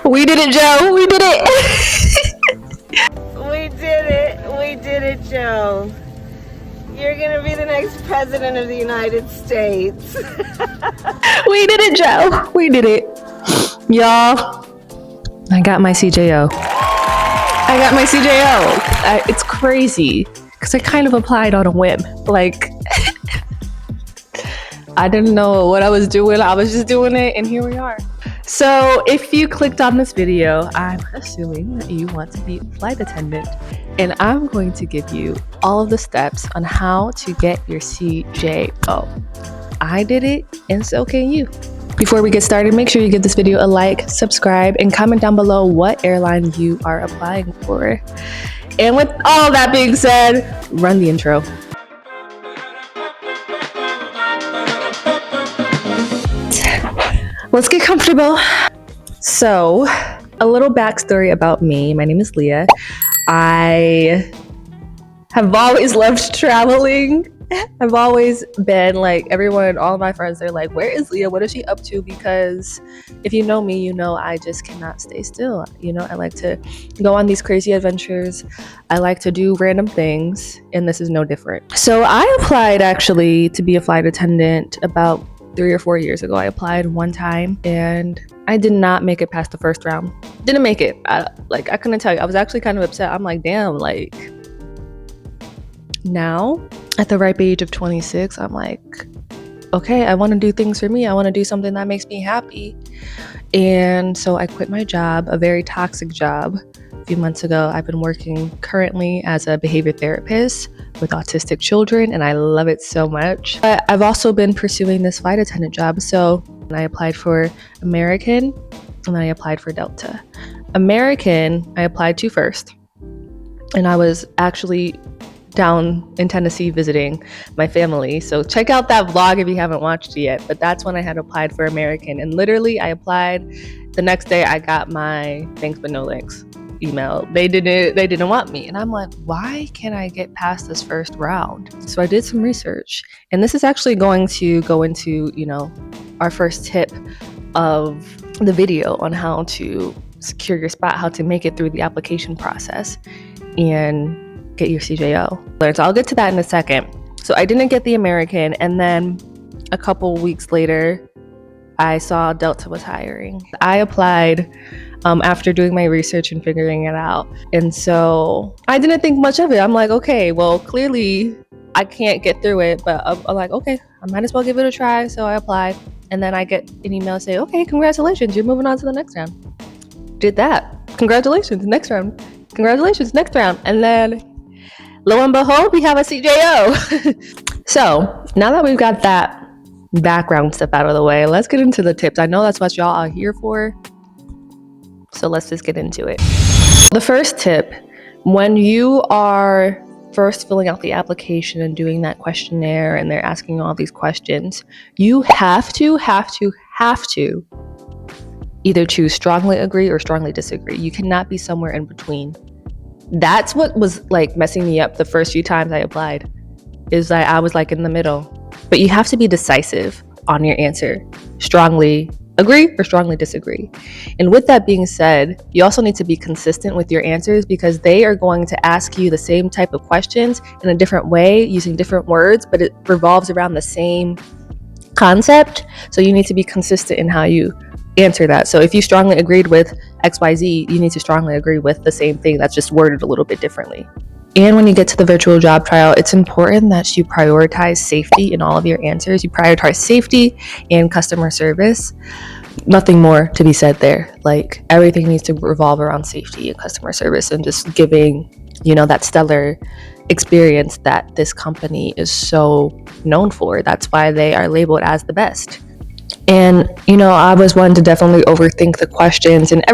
We did it, Joe. We did it. We did it. We did it, Joe. You're gonna be the next president of the United States. We did it, Joe. We did it. Y'all, I got my CJO. It's crazy because I kind of applied on a whim. Like, I didn't know what I was doing. I was just doing it, and here we are. So if you clicked on this video, I'm assuming that you want to be a flight attendant, and I'm going to give you all of the steps on how to get your CJO. I did it, and so can you. Before we get started, make sure you give this video a like, subscribe, and comment down below what airline you are applying for. And with all that being said, run the intro. Let's get comfortable. So, a little backstory about me. My name is Leah. I have always loved traveling. I've always been like, everyone, all of my friends, they're like, where is Leah? What is she up to? Because if you know me, you know I just cannot stay still. You know, I like to go on these crazy adventures. I like to do random things, and this is no different. So I applied actually to be a flight attendant about 3 or 4 years ago. I applied one time and I did not make it past the first round. Didn't make it. I couldn't tell you. I was actually kind of upset. I'm like, damn, like now at the ripe age of 26, I'm like, okay, I want to do things for me. I want to do something that makes me happy. And so I quit my job, a very toxic job. A few months ago, I've been working currently as a behavior therapist with autistic children, and I love it so much. But I've also been pursuing this flight attendant job. So I applied for American, and then I applied for Delta. American, I applied to first, and I was actually down in Tennessee visiting my family. So check out that vlog if you haven't watched it yet. But that's when I had applied for American, and literally I applied. The next day I got my thanks but no thanks email. They didn't want me, and I'm like, why can't I get past this first round? So I did some research, and this is actually going to go into, you know, our first tip of the video on how to secure your spot, how to make it through the application process and get your CJO. So I'll get to that in a second. So I didn't get the American, and then a couple weeks later I saw Delta was hiring. I applied after doing my research and figuring it out. And so I didn't think much of it. I'm like, okay, well, clearly I can't get through it, but I'm like, okay, I might as well give it a try. So I applied, and then I get an email say, okay, congratulations, you're moving on to the next round. Did that. Congratulations, next round. Congratulations, next round. And then lo and behold, we have a CJO. So now that we've got that background stuff out of the way, let's get into the tips. I know that's what y'all are here for, so let's just get into it. The first tip, when you are first filling out the application and doing that questionnaire and they're asking you all these questions, you have to either choose strongly agree or strongly disagree. You cannot be somewhere in between. That's what was like messing me up the first few times I applied, is that I was like in the middle. But you have to be decisive on your answer. Strongly agree or strongly disagree. And with that being said, you also need to be consistent with your answers, because they are going to ask you the same type of questions in a different way using different words, but it revolves around the same concept. So you need to be consistent in how you answer that. So if you strongly agreed with XYZ, you need to strongly agree with the same thing that's just worded a little bit differently. And when you get to the virtual job tryout, it's important that you prioritize safety in all of your answers. You prioritize safety and customer service. Nothing more to be said there. Like, everything needs to revolve around safety and customer service, and just giving, you know, that stellar experience that this company is so known for. That's why they are labeled as the best. And, you know, I was one to definitely overthink the questions, and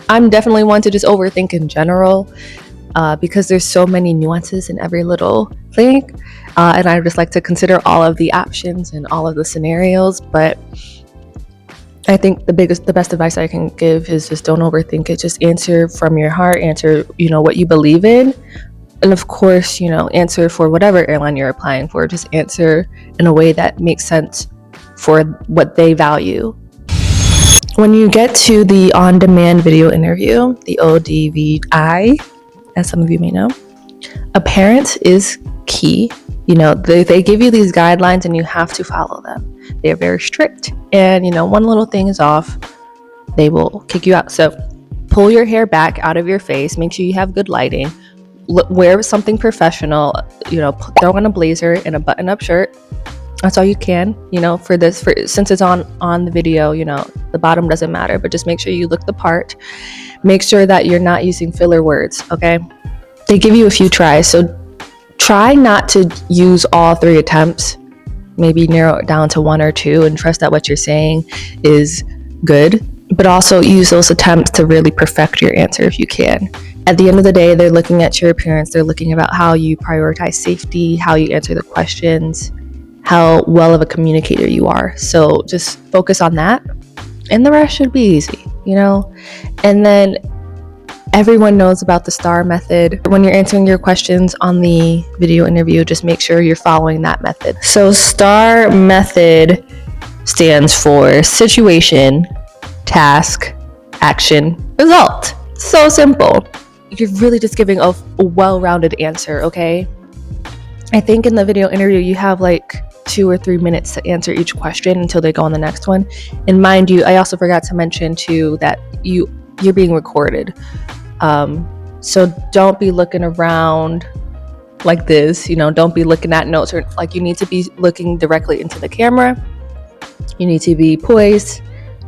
I'm definitely one to just overthink in general. Because there's so many nuances in every little thing, and I just like to consider all of the options and all of the scenarios. But I think the best advice I can give is just don't overthink it. Just answer from your heart. Answer, you know, what you believe in, and of course, you know, answer for whatever airline you're applying for. Just answer in a way that makes sense for what they value. When you get to the on-demand video interview, the ODVI, as some of you may know, appearance is key. You know, they give you these guidelines and you have to follow them. They're very strict. And, you know, one little thing is off, they will kick you out. So pull your hair back out of your face. Make sure you have good lighting. Wear something professional. You know, throw on a blazer and a button-up shirt. That's all you can, you know, since it's on the video, you know, the bottom doesn't matter, but just make sure you look the part. Make sure that you're not using filler words, okay? They give you a few tries, so try not to use all 3 attempts. Maybe narrow it down to 1 or 2 and trust that what you're saying is good, but also use those attempts to really perfect your answer if you can. At the end of the day, they're looking at your appearance. They're looking about how you prioritize safety, how you answer the questions, how well of a communicator you are. So just focus on that and the rest should be easy, you know? And then everyone knows about the STAR method. When you're answering your questions on the video interview, just make sure you're following that method. So STAR method stands for situation, task, action, result. So simple. You're really just giving a well-rounded answer, okay? I think in the video interview, you have like 2 or 3 minutes to answer each question until they go on the next one. And mind you, I also forgot to mention too that you're being recorded. So don't be looking around like this, you know, don't be looking at notes or like you need to be looking directly into the camera. You need to be poised.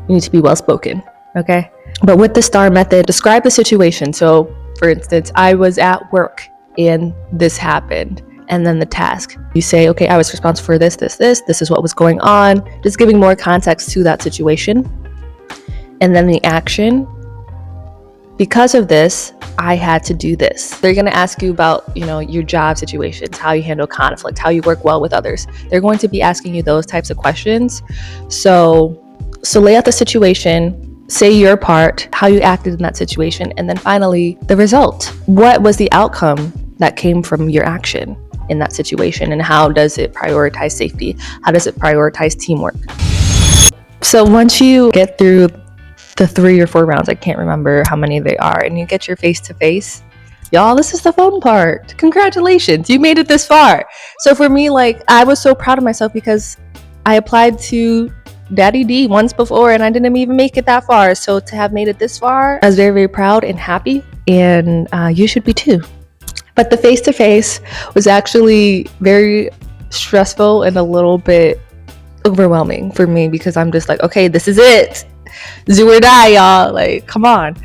You need to be well spoken. Okay. But with the STAR method, describe the situation. So for instance, I was at work and this happened. And then the task, you say, okay, I was responsible for this is what was going on, just giving more context to that situation. And then the action, because of this, I had to do this. They're going to ask you about, you know, your job situations, how you handle conflict, how you work well with others. They're going to be asking you those types of questions. So lay out the situation, say your part, how you acted in that situation, and then finally the result. What was the outcome that came from your action in that situation, and how does it prioritize safety? How does it prioritize teamwork? So once you get through the 3 or 4 rounds, I can't remember how many they are, and you get your face-to-face, y'all, this is the fun part. Congratulations, you made it this far. So for me, like, I was so proud of myself because I applied to Daddy D once before and I didn't even make it that far. So to have made it this far, I was very, very proud and happy, and you should be too. But the face-to-face was actually very stressful and a little bit overwhelming for me because I'm just like, okay, this is it. Do or die, y'all. Like, come on.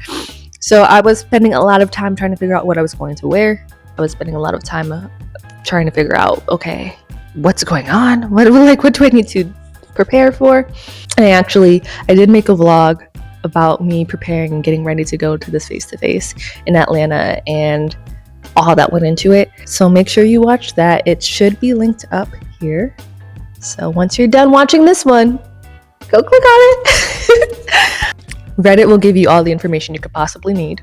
So I was spending a lot of time trying to figure out what I was going to wear. I was spending a lot of time trying to figure out, okay, what's going on? What do I need to prepare for? And I did make a vlog about me preparing and getting ready to go to this face-to-face in Atlanta and all that went into it. So make sure you watch that. It should be linked up here. So once you're done watching this one, go click on it. Reddit will give you all the information you could possibly need.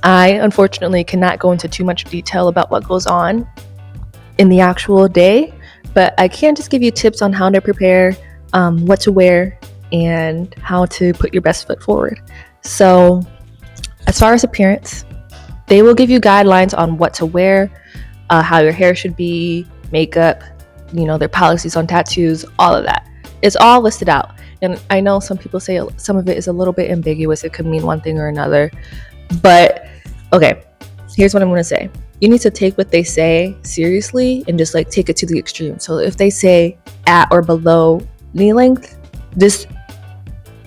I unfortunately cannot go into too much detail about what goes on in the actual day, but I can just give you tips on how to prepare, what to wear, and how to put your best foot forward. So as far as appearance, they will give you guidelines on what to wear, how your hair should be, makeup, you know, their policies on tattoos, all of that. It's all listed out. And I know some people say some of it is a little bit ambiguous. It could mean one thing or another. But, okay, here's what I'm going to say. You need to take what they say seriously and just like take it to the extreme. So if they say at or below knee length, just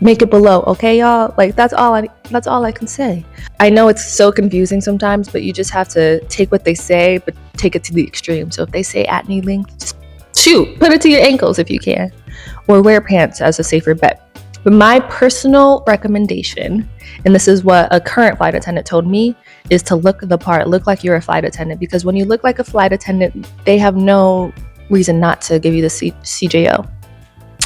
make it below, okay, y'all? Like that's all I can say. I know it's so confusing sometimes, but you just have to take what they say, but take it to the extreme. So if they say at knee length, just put it to your ankles if you can, or wear pants as a safer bet. But my personal recommendation, and this is what a current flight attendant told me, is to look the part, look like you're a flight attendant, because when you look like a flight attendant, they have no reason not to give you the CJO.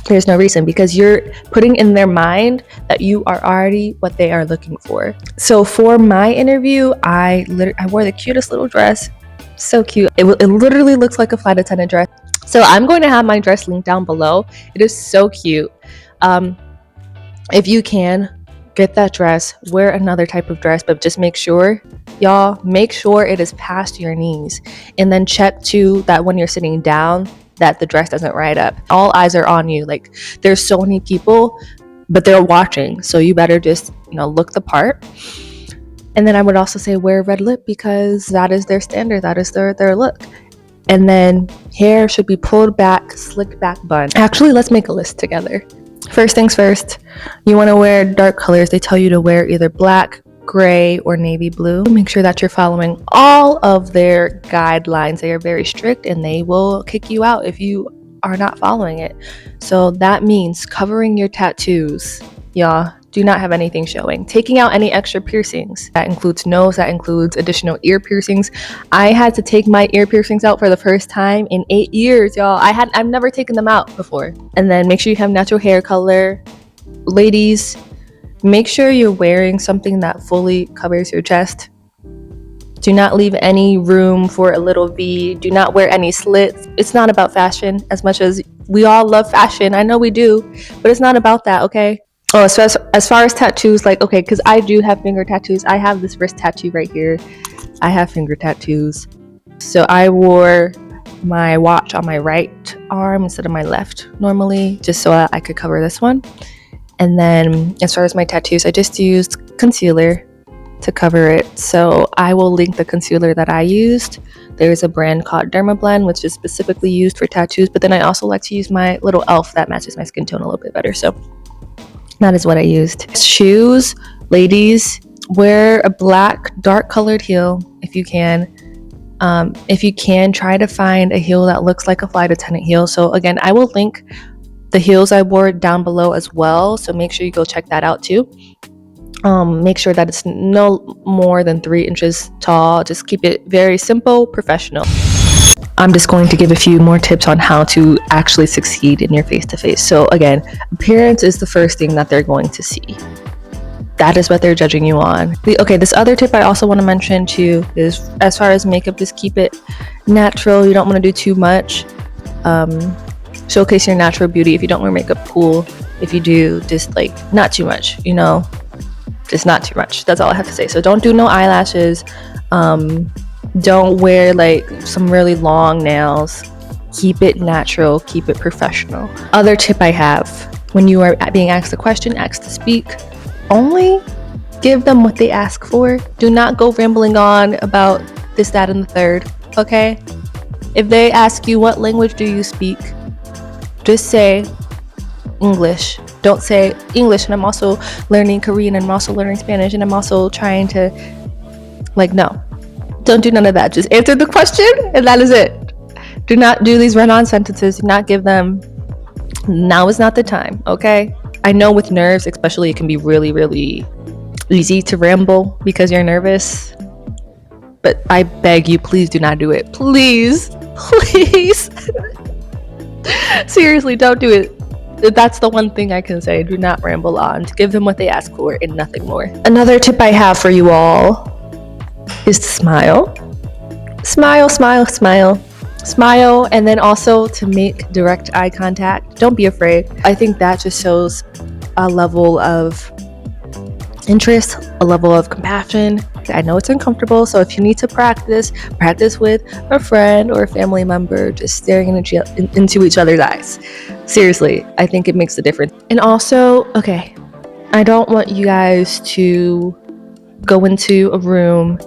There's no reason, because you're putting in their mind that you are already what they are looking for. So for my interview, I wore the cutest little dress. So cute. It literally looks like a flight attendant dress. So I'm going to have my dress linked down below. It is so cute. If you can, get that dress, wear another type of dress, but just make sure, y'all, make sure it is past your knees. And then check too that when you're sitting down, that the dress doesn't ride up. All eyes are on you. Like, there's so many people, but they're watching. So you better just, look the part. And then I would also say wear red lip, because that is their standard. That is their look. And then hair should be pulled back, slicked back bun. Actually, let's make a list together. First things first, you want to wear dark colors. They tell you to wear either black, gray, or navy blue. Make sure that you're following all of their guidelines. They are very strict and they will kick you out if you are not following it. So that means covering your tattoos. Y'all, do not have anything showing. Taking out any extra piercings. That includes nose, that includes additional ear piercings. I had to take my ear piercings out for the first time in 8 years, y'all. I've never taken them out before. And then make sure you have natural hair color. Ladies, make sure you're wearing something that fully covers your chest. Do not leave any room for a little V. Do not wear any slits. It's not about fashion, as much as we all love fashion. I know we do, but it's not about that, okay? Oh, so as far as tattoos, like, okay, because I do have finger tattoos. I have this wrist tattoo right here. I have finger tattoos. So I wore my watch on my right arm instead of my left normally, just so that I could cover this one. And then as far as my tattoos, I just used concealer to cover it. So I will link the concealer that I used. There's a brand called Dermablend, which is specifically used for tattoos. But then I also like to use my little e.l.f. that matches my skin tone a little bit better. So that is what I used. Shoes, ladies, wear a black, dark colored heel if you can. If you can, try to find a heel that looks like a flight attendant heel. So again, I will link the heels I wore down below as well. So make sure you go check that out too. Make sure that it's no more than 3 inches tall. Just keep it very simple, professional. I'm just going to give a few more tips on how to actually succeed in your face-to-face. So again, appearance is the first thing that they're going to see. That is what they're judging you on. Okay, this other tip I also want to mention too is, as far as makeup, just keep it natural. You don't want to do too much. Showcase your natural beauty. If you don't wear makeup, cool. If you do, just like not too much, just not too much. That's all I have to say. So don't do no eyelashes. Don't wear like some really long nails. Keep it natural, keep it professional. Other tip I have, when you are being asked a question, asked to speak, only give them what they ask for. Do not go rambling on about this, that, and the third, okay? If they ask you what language do you speak, just say English. Don't say English and I'm also learning Korean and I'm also learning Spanish and I'm also trying to, no. Don't do none of that. Just answer the question and that is it. Do not do these run-on sentences. Do not give them, now is not the time, okay? I know with nerves especially, it can be really, really easy to ramble because you're nervous. But I beg you, please do not do it. Please. Seriously, don't do it. That's the one thing I can say. Do not ramble on. Give them what they ask for and nothing more. Another tip I have for you all is to smile. Smile, smile, smile. Smile, and then also to make direct eye contact. Don't be afraid. I think that just shows a level of interest, a level of compassion. I know it's uncomfortable, so if you need to practice with a friend or a family member, just staring into each other's eyes. Seriously, I think it makes a difference. And also, okay, I don't want you guys to go into a room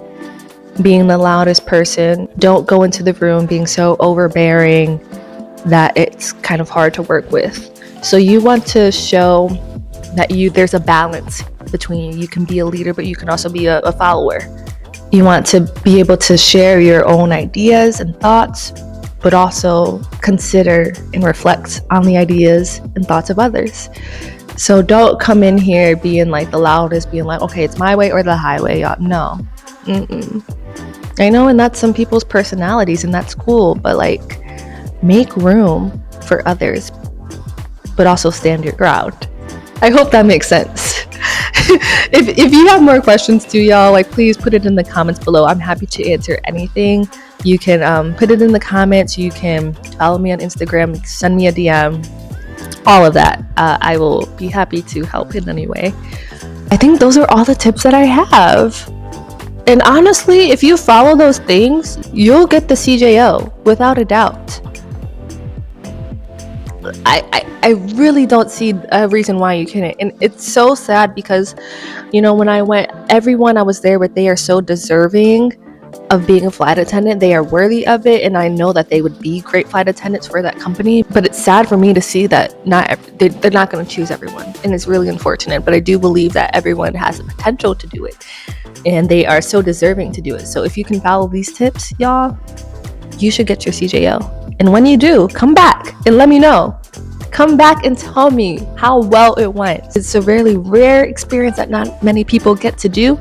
being the loudest person. Don't go into the room being so overbearing that it's kind of hard to work with. So you want to show that there's a balance between you. You can be a leader, but you can also be a follower. You want to be able to share your own ideas and thoughts, but also consider and reflect on the ideas and thoughts of others. So don't come in here being like the loudest, being like, okay, it's my way or the highway. No. I know, and that's some people's personalities, and that's cool, but make room for others, but also stand your ground. I hope that makes sense. If you have more questions too, y'all, please put it in the comments below. I'm happy to answer anything. You can put it in the comments. You can follow me on Instagram, send me a DM. all of that. I will be happy to help in any way. I think those are all the tips that I have. And honestly, if you follow those things, you'll get the CJO without a doubt. I really don't see a reason why you couldn't. And it's so sad because, when I went, everyone I was there with, they are so deserving of being a flight attendant. They are worthy of it, and I know that they would be great flight attendants for that company. But it's sad for me to see that they're not going to choose everyone, and it's really unfortunate. But I do believe that everyone has the potential to do it, and they are so deserving to do it. So if you can follow these tips, y'all, you should get your CJO. And when you do, come back and let me know. Come back and tell me how well it went. It's a really rare experience that not many people get to do.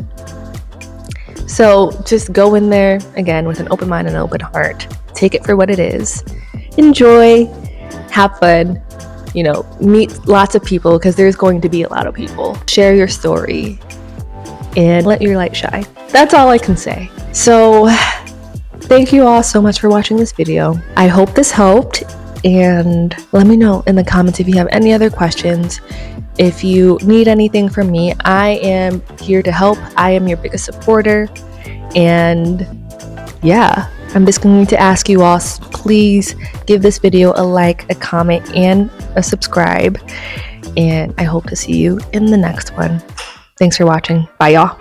So just go in there, again, with an open mind and an open heart. Take it for what it is. Enjoy, have fun, meet lots of people, because there's going to be a lot of people. Share your story and let your light shine. That's all I can say. So thank you all so much for watching this video. I hope this helped, and let me know in the comments if you have any other questions. If you need anything from me, I am here to help. I am your biggest supporter. And yeah, I'm just going to ask you all, please give this video a like, a comment, and a subscribe. And I hope to see you in the next one. Thanks for watching. Bye, y'all.